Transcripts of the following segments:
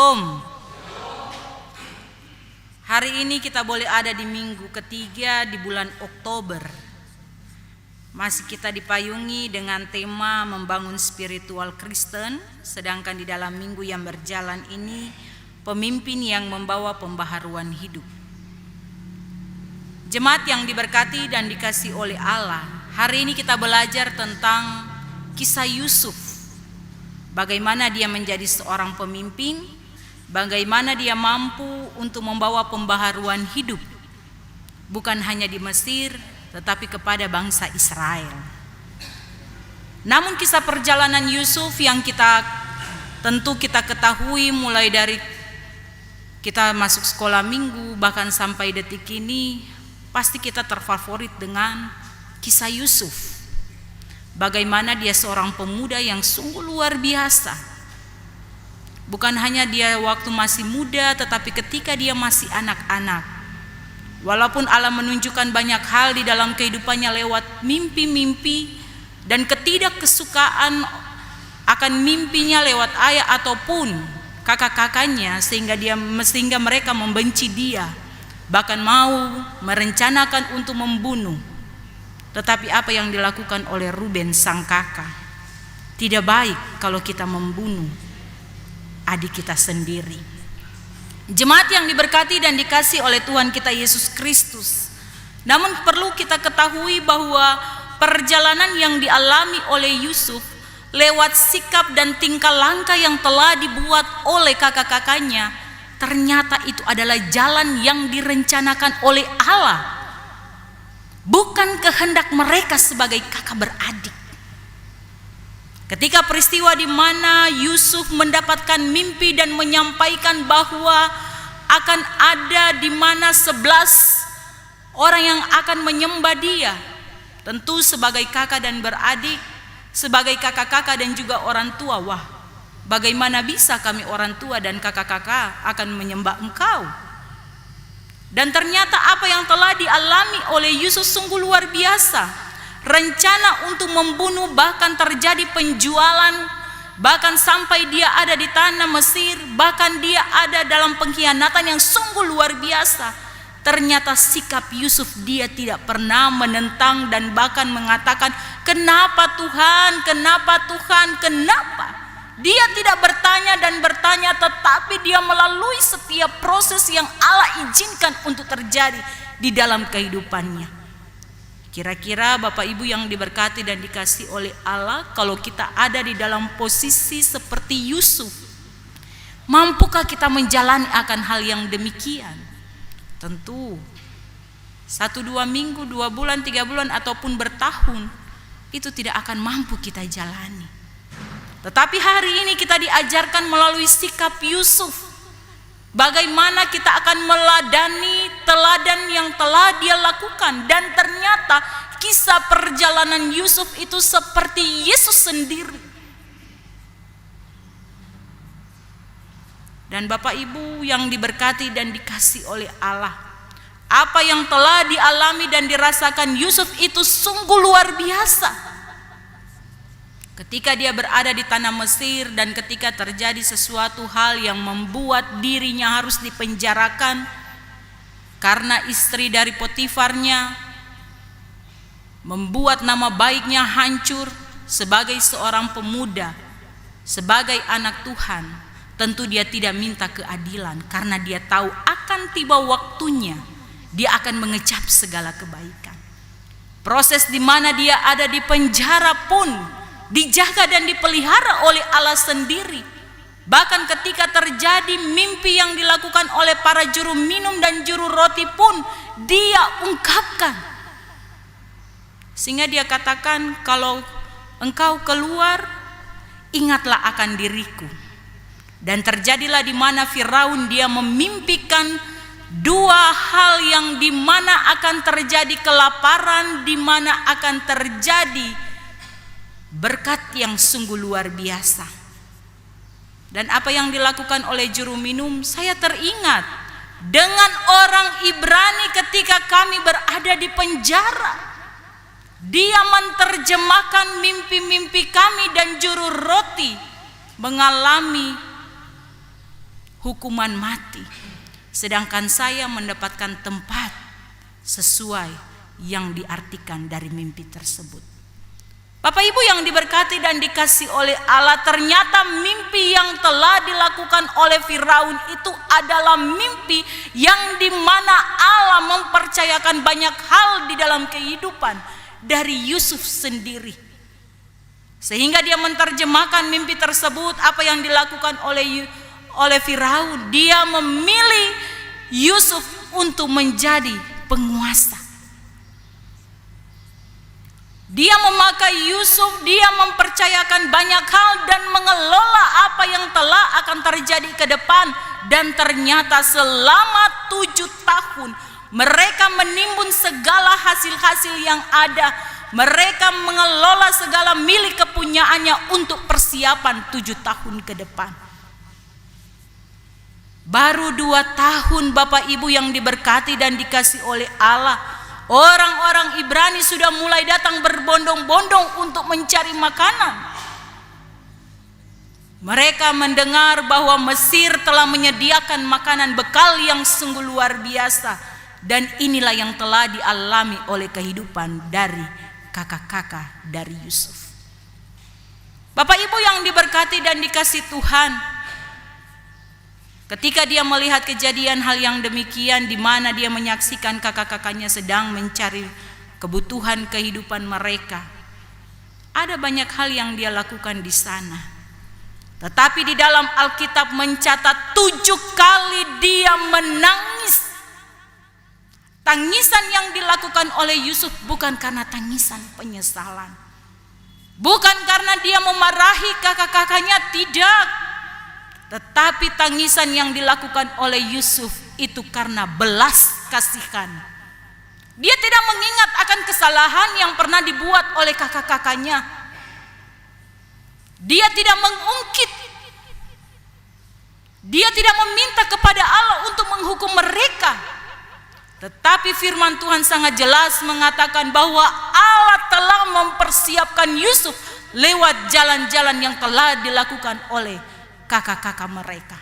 Shalom. Hari ini kita boleh ada di minggu ketiga di bulan Oktober. Masih kita dipayungi dengan tema membangun spiritual Kristen. Sedangkan di dalam minggu yang berjalan ini, pemimpin yang membawa pembaharuan hidup. Jemaat yang diberkati dan dikasihi oleh Allah, hari ini kita belajar tentang kisah Yusuf. Bagaimana dia menjadi seorang pemimpin, bagaimana dia mampu untuk membawa pembaharuan hidup, bukan hanya di Mesir, tetapi kepada bangsa Israel. Namun kisah perjalanan Yusuf yang tentu kita ketahui mulai dari kita masuk sekolah minggu, bahkan sampai detik ini, pasti kita terfavorit dengan kisah Yusuf. Bagaimana dia seorang pemuda yang sungguh luar biasa. Bukan hanya dia waktu masih muda, tetapi ketika dia masih anak-anak. Walaupun Allah menunjukkan banyak hal di dalam kehidupannya lewat mimpi-mimpi dan ketidakkesukaan akan mimpinya lewat ayah ataupun kakak-kakaknya, sehingga mereka membenci dia, bahkan mau merencanakan untuk membunuh. Tetapi apa yang dilakukan oleh Ruben sang kakak? Tidak baik kalau kita membunuh adik kita sendiri. Jemaat yang diberkati dan dikasihi oleh Tuhan kita Yesus Kristus. Namun perlu kita ketahui bahwa perjalanan yang dialami oleh Yusuf lewat sikap dan tingkah langkah yang telah dibuat oleh kakak-kakaknya, ternyata itu adalah jalan yang direncanakan oleh Allah, bukan kehendak mereka sebagai kakak beradik. Ketika peristiwa di mana Yusuf mendapatkan mimpi dan menyampaikan bahwa akan ada di mana 11 orang yang akan menyembah dia, tentu sebagai kakak dan beradik, sebagai kakak-kakak dan juga orang tua, wah, bagaimana bisa kami orang tua dan kakak-kakak akan menyembah engkau? Dan ternyata apa yang telah dialami oleh Yusuf sungguh luar biasa. Rencana untuk membunuh, bahkan terjadi penjualan, bahkan sampai dia ada di tanah Mesir, bahkan dia ada dalam pengkhianatan yang sungguh luar biasa. Ternyata sikap Yusuf, dia tidak pernah menentang dan bahkan mengatakan, kenapa Tuhan, kenapa Tuhan, kenapa? Dia tidak bertanya dan bertanya, tetapi dia melalui setiap proses yang Allah izinkan untuk terjadi di dalam kehidupannya. Kira-kira Bapak Ibu yang diberkati dan dikasihi oleh Allah, kalau kita ada di dalam posisi seperti Yusuf, mampukah kita menjalani akan hal yang demikian? Tentu 1-2 minggu, 2 bulan, 3 bulan ataupun bertahun, itu tidak akan mampu kita jalani. Tetapi hari ini kita diajarkan melalui sikap Yusuf, bagaimana kita akan meladani teladan yang telah dia lakukan. Dan ternyata kisah perjalanan Yusuf itu seperti Yesus sendiri. Dan Bapak Ibu yang diberkati dan dikasihi oleh Allah, apa yang telah dialami dan dirasakan Yusuf itu sungguh luar biasa. Ketika dia berada di tanah Mesir dan ketika terjadi sesuatu hal yang membuat dirinya harus dipenjarakan karena istri dari Potifarnya membuat nama baiknya hancur sebagai seorang pemuda, sebagai anak Tuhan, tentu dia tidak minta keadilan karena dia tahu akan tiba waktunya dia akan mengecap segala kebaikan. Proses di mana dia ada di penjara pun dijaga dan dipelihara oleh Allah sendiri. Bahkan ketika terjadi mimpi yang dilakukan oleh para juru minum dan juru roti pun dia ungkapkan. Sehingga dia katakan, kalau engkau keluar, ingatlah akan diriku. Dan terjadilah di mana Firaun dia memimpikan 2 hal yang di mana akan terjadi kelaparan, di mana akan terjadi berkat yang sungguh luar biasa. Dan apa yang dilakukan oleh juru minum, saya teringat dengan orang Ibrani ketika kami berada di penjara. Dia menerjemahkan mimpi-mimpi kami dan juru roti mengalami hukuman mati, sedangkan saya mendapatkan tempat sesuai yang diartikan dari mimpi tersebut. Bapak Ibu yang diberkati dan dikasih oleh Allah, ternyata mimpi yang telah dilakukan oleh Firaun itu adalah mimpi yang dimana Allah mempercayakan banyak hal di dalam kehidupan dari Yusuf sendiri. Sehingga dia menerjemahkan mimpi tersebut, apa yang dilakukan oleh Firaun. Dia memilih Yusuf untuk menjadi penguasa. Dia memakai Yusuf, dia mempercayakan banyak hal dan mengelola apa yang telah akan terjadi ke depan. Dan ternyata selama 7 tahun mereka menimbun segala hasil-hasil yang ada. Mereka mengelola segala milik kepunyaannya untuk persiapan 7 tahun ke depan. Baru 2 tahun Bapak Ibu yang diberkati dan dikasih oleh Allah, orang-orang Ibrani sudah mulai datang berbondong-bondong untuk mencari makanan. Mereka mendengar bahwa Mesir telah menyediakan makanan bekal yang sungguh luar biasa. Dan inilah yang telah dialami oleh kehidupan dari kakak-kakak dari Yusuf. Bapak Ibu yang diberkati dan dikasih Tuhan, ketika dia melihat kejadian hal yang demikian, di mana dia menyaksikan kakak-kakaknya sedang mencari kebutuhan kehidupan mereka, ada banyak hal yang dia lakukan di sana. Tetapi di dalam Alkitab mencatat 7 kali dia menangis. Tangisan yang dilakukan oleh Yusuf bukan karena tangisan penyesalan, bukan karena dia memarahi kakak-kakaknya, tidak. Tetapi tangisan yang dilakukan oleh Yusuf itu karena belas kasihan. Dia tidak mengingat akan kesalahan yang pernah dibuat oleh kakak-kakaknya. Dia tidak mengungkit. Dia tidak meminta kepada Allah untuk menghukum mereka. Tetapi firman Tuhan sangat jelas mengatakan bahwa Allah telah mempersiapkan Yusuf lewat jalan-jalan yang telah dilakukan oleh kakak-kakak mereka.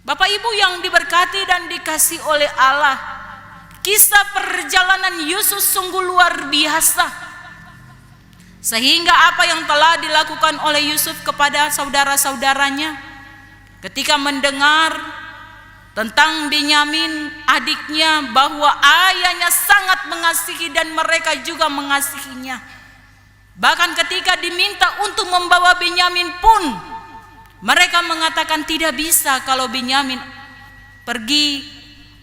Bapak Ibu yang diberkati dan dikasih oleh Allah, kisah perjalanan Yusuf sungguh luar biasa. Sehingga apa yang telah dilakukan oleh Yusuf kepada saudara-saudaranya, ketika mendengar tentang Benyamin adiknya, bahwa ayahnya sangat mengasihi dan mereka juga mengasihinya. Bahkan ketika diminta untuk membawa Benyamin pun, mereka mengatakan tidak bisa, kalau Benyamin pergi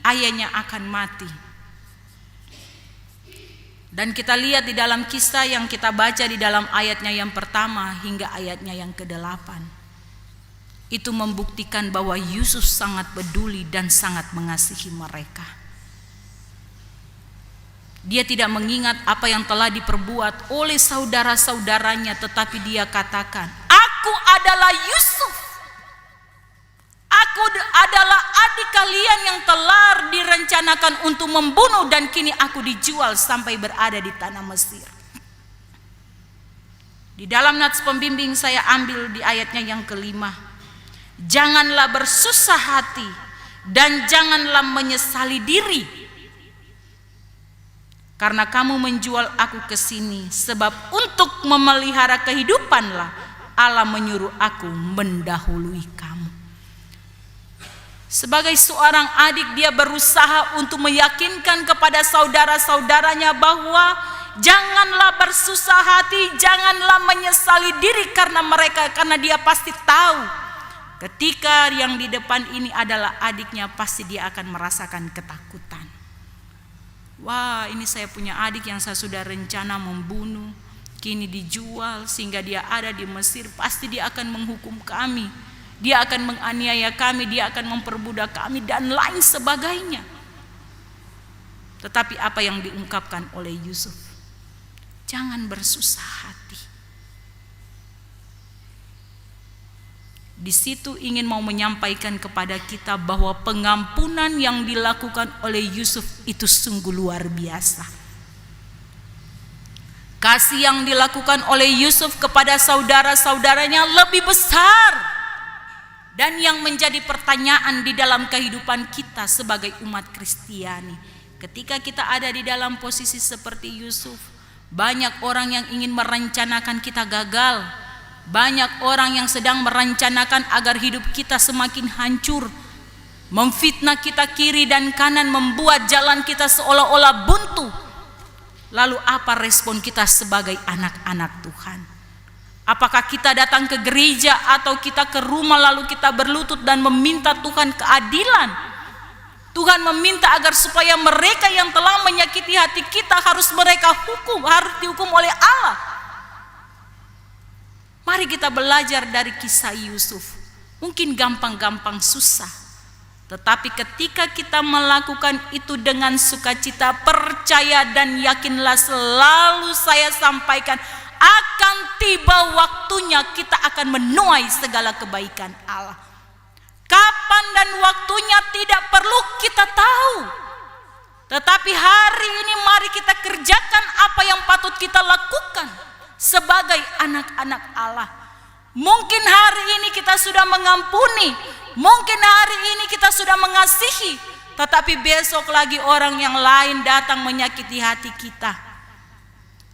ayahnya akan mati. Dan kita lihat di dalam kisah yang kita baca di dalam ayatnya yang pertama hingga ayatnya yang ke-8, itu membuktikan bahwa Yusuf sangat peduli dan sangat mengasihi mereka. Dia tidak mengingat apa yang telah diperbuat oleh saudara-saudaranya, tetapi dia katakan, aku adalah Yusuf. Aku adalah adik kalian yang telah direncanakan untuk membunuh, dan kini aku dijual sampai berada di tanah Mesir. Di dalam nats pembimbing saya ambil di ayatnya yang ke-5. Janganlah bersusah hati dan janganlah menyesali diri, karena kamu menjual aku ke sini, sebab untuk memelihara kehidupanlah Allah menyuruh aku mendahului kamu. Sebagai seorang adik, dia berusaha untuk meyakinkan kepada saudara-saudaranya bahwa janganlah bersusah hati, janganlah menyesali diri karena dia pasti tahu ketika yang di depan ini adalah adiknya, pasti dia akan merasakan ketakutan. Wah, ini saya punya adik yang saya sudah rencana membunuh, kini dijual sehingga dia ada di Mesir, pasti dia akan menghukum kami, dia akan menganiaya kami, dia akan memperbudak kami dan lain sebagainya. Tetapi apa yang diungkapkan oleh Yusuf? Jangan bersusah hati. Di situ ingin mau menyampaikan kepada kita bahwa pengampunan yang dilakukan oleh Yusuf itu sungguh luar biasa. Kasih yang dilakukan oleh Yusuf kepada saudara-saudaranya lebih besar dan yang menjadi pertanyaan di dalam kehidupan kita sebagai umat Kristiani. Ketika kita ada di dalam posisi seperti Yusuf, banyak orang yang ingin merencanakan kita gagal. Banyak orang yang sedang merencanakan agar hidup kita semakin hancur, memfitnah kita kiri dan kanan, membuat jalan kita seolah-olah buntu. Lalu apa respon kita sebagai anak-anak Tuhan? Apakah kita datang ke gereja atau kita ke rumah lalu kita berlutut dan meminta Tuhan keadilan? Tuhan meminta agar supaya mereka yang telah menyakiti hati kita harus dihukum oleh Allah. Mari kita belajar dari kisah Yusuf. Mungkin gampang-gampang susah, tetapi ketika kita melakukan itu dengan sukacita, percaya dan yakinlah, selalu saya sampaikan, akan tiba waktunya kita akan menuai segala kebaikan Allah. Kapan dan waktunya tidak perlu kita tahu, tetapi hari ini mari kita kerjakan apa yang patut kita lakukan sebagai anak-anak Allah. Mungkin hari ini kita sudah mengampuni, mungkin hari ini kita sudah mengasihi, tetapi besok lagi orang yang lain datang menyakiti hati kita.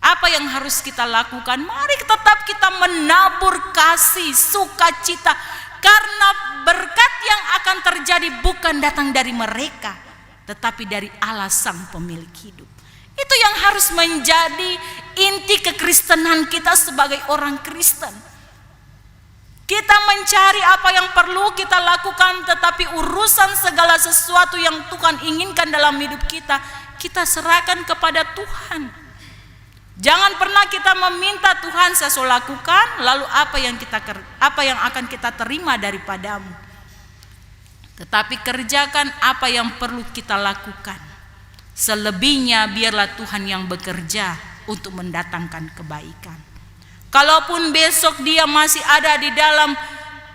Apa yang harus kita lakukan? Mari tetap kita menabur kasih, sukacita, karena berkat yang akan terjadi bukan datang dari mereka, tetapi dari Allah Sang Pemilik hidup. Itu yang harus menjadi inti kekristenan kita sebagai orang Kristen. Kita mencari apa yang perlu kita lakukan, tetapi urusan segala sesuatu yang Tuhan inginkan dalam hidup kita, kita serahkan kepada Tuhan. Jangan pernah kita meminta Tuhan saya sudah lakukan, lalu apa yang akan kita terima daripadamu. Tetapi kerjakan apa yang perlu kita lakukan. Selebihnya biarlah Tuhan yang bekerja untuk mendatangkan kebaikan. Kalaupun besok dia masih ada di dalam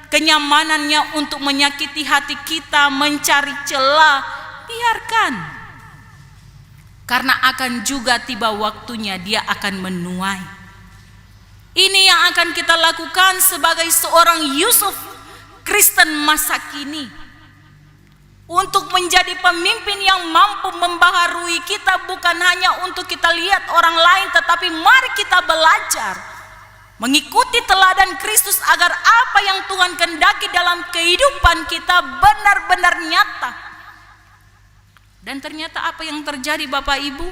kenyamanannya untuk menyakiti hati kita, mencari celah, biarkan. Karena akan juga tiba waktunya dia akan menuai. Ini yang akan kita lakukan sebagai seorang Yusuf Kristen masa kini. Untuk menjadi pemimpin yang mampu membaharui kita, bukan hanya untuk kita lihat orang lain, tetapi mari kita belajar mengikuti teladan Kristus agar apa yang Tuhan kehendaki dalam kehidupan kita benar-benar nyata. Dan ternyata apa yang terjadi Bapak Ibu?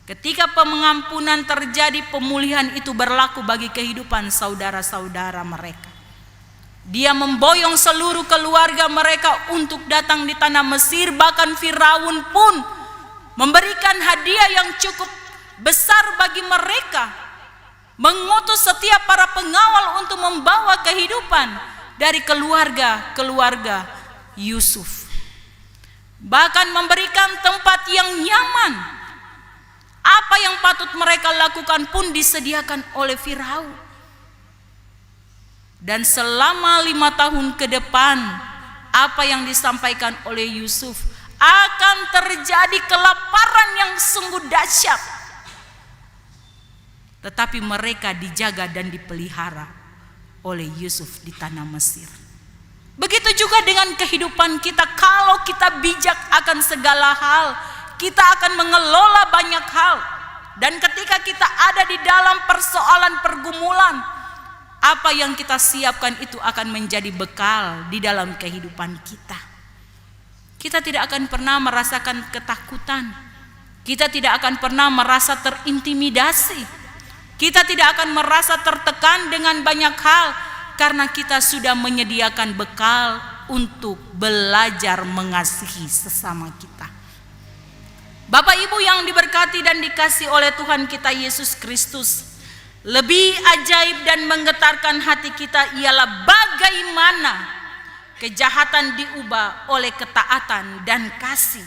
Ketika pengampunan terjadi, pemulihan itu berlaku bagi kehidupan saudara-saudara mereka. Dia memboyong seluruh keluarga mereka untuk datang di tanah Mesir. Bahkan Firaun pun memberikan hadiah yang cukup besar bagi mereka, mengutus setiap para pengawal untuk membawa kehidupan dari keluarga Yusuf. Bahkan memberikan tempat yang nyaman. Apa yang patut mereka lakukan pun disediakan oleh Firaun. Dan selama 5 tahun ke depan, apa yang disampaikan oleh Yusuf, akan terjadi kelaparan yang sungguh dahsyat. Tetapi mereka dijaga dan dipelihara oleh Yusuf di tanah Mesir. Begitu juga dengan kehidupan kita. Kalau kita bijak akan segala hal, kita akan mengelola banyak hal. Dan ketika kita ada di dalam persoalan pergumulan, apa yang kita siapkan itu akan menjadi bekal di dalam kehidupan kita. Kita tidak akan pernah merasakan ketakutan. Kita tidak akan pernah merasa terintimidasi. Kita tidak akan merasa tertekan dengan banyak hal, karena kita sudah menyediakan bekal untuk belajar mengasihi sesama kita. Bapak Ibu yang diberkati dan dikasihi oleh Tuhan kita Yesus Kristus, lebih ajaib dan menggetarkan hati kita ialah bagaimana kejahatan diubah oleh ketaatan dan kasih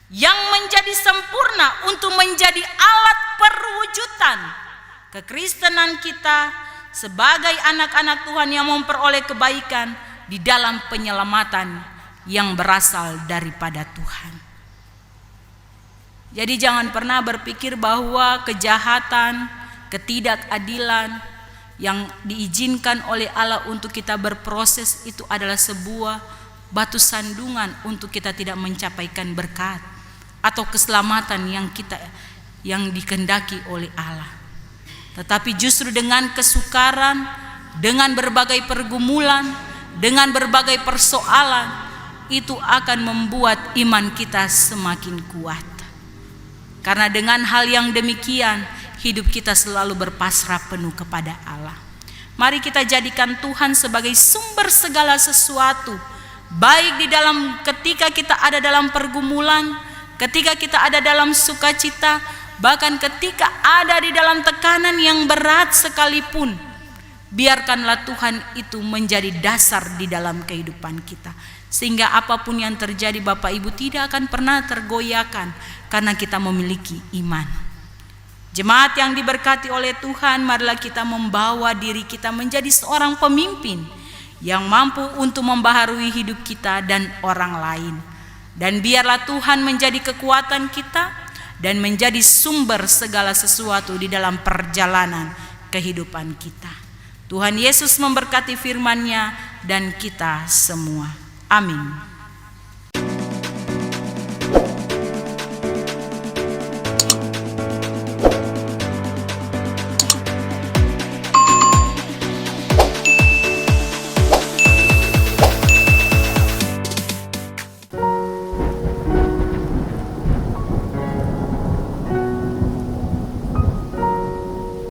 yang menjadi sempurna untuk menjadi alat perwujudan kekristenan kita sebagai anak-anak Tuhan yang memperoleh kebaikan di dalam penyelamatan yang berasal daripada Tuhan. Jadi jangan pernah berpikir bahwa kejahatan, ketidakadilan, yang diizinkan oleh Allah untuk kita berproses itu adalah sebuah batu sandungan untuk kita tidak mencapaikan berkat atau keselamatan yang dikehendaki oleh Allah. Tetapi justru dengan kesukaran, dengan berbagai pergumulan, dengan berbagai persoalan, itu akan membuat iman kita semakin kuat. Karena dengan hal yang demikian, hidup kita selalu berpasrah penuh kepada Allah. Mari kita jadikan Tuhan sebagai sumber segala sesuatu, baik di dalam ketika kita ada dalam pergumulan, ketika kita ada dalam sukacita, bahkan ketika ada di dalam tekanan yang berat sekalipun. Biarkanlah Tuhan itu menjadi dasar di dalam kehidupan kita, sehingga apapun yang terjadi Bapak Ibu tidak akan pernah tergoyahkan karena kita memiliki iman. Jemaat yang diberkati oleh Tuhan, marilah kita membawa diri kita menjadi seorang pemimpin yang mampu untuk membaharui hidup kita dan orang lain. Dan biarlah Tuhan menjadi kekuatan kita dan menjadi sumber segala sesuatu di dalam perjalanan kehidupan kita. Tuhan Yesus memberkati firman-Nya dan kita semua. Amin.